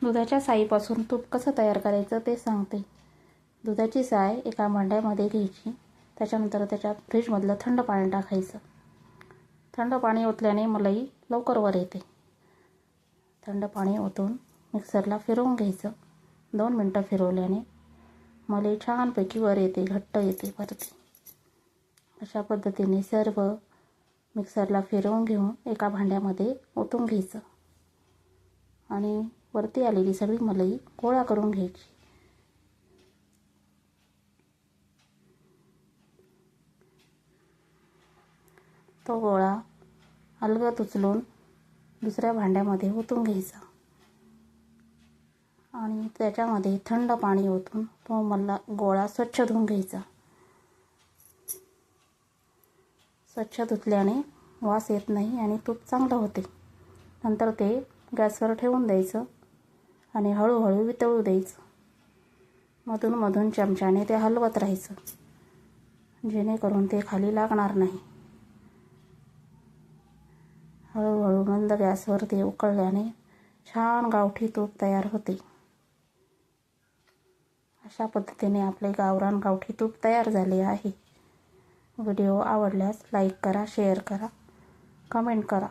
दुधाच्या साईपासून तूप कसं तयार करायचं ते सांगते। दुधाची साय एका भांड्यामध्ये घ्यायची, त्याच्यानंतर त्याच्यात फ्रीजमधलं थंड पाणी टाकायचं। थंड पाणी ओतल्याने मलाई लवकर वर येते। थंड पाणी ओतून मिक्सरला फिरवून घ्यायचं। 2 मिनटं फिरवल्याने मलाई छानपैकी वर येते, घट्ट येते वरती। अशा पद्धतीने सर्व मिक्सरला फिरवून घेऊन एका भांड्यामध्ये ओतून घ्यायचं आणि वरती आलेली सगळी मलाई गोळा करून घ्यायची। तो गोळा अलगद उचलून दुसऱ्या भांड्यामध्ये ओतून घ्यायचा आणि त्याच्यामध्ये थंड पाणी ओतून तो गोळा स्वच्छ धुवून घ्यायचा। स्वच्छ धुतल्याने वास येत नाही आणि तूप चांगलं होते। नंतर ते गॅसवर ठेवून द्यायचं आणि हळूहळू वितळू द्यायचं। मधून मधून चमच्याने ते हलवत राहायचं, जेणेकरून ते खाली लागणार नाही। हळूहळू मंद गॅसवर ते उकळल्याने छान गावठी तूप तयार होते। अशा पद्धतीने आपले गावरान गावठी तूप तयार झाले आहे। व्हिडिओ आवडल्यास लाईक करा, शेअर करा, कमेंट करा।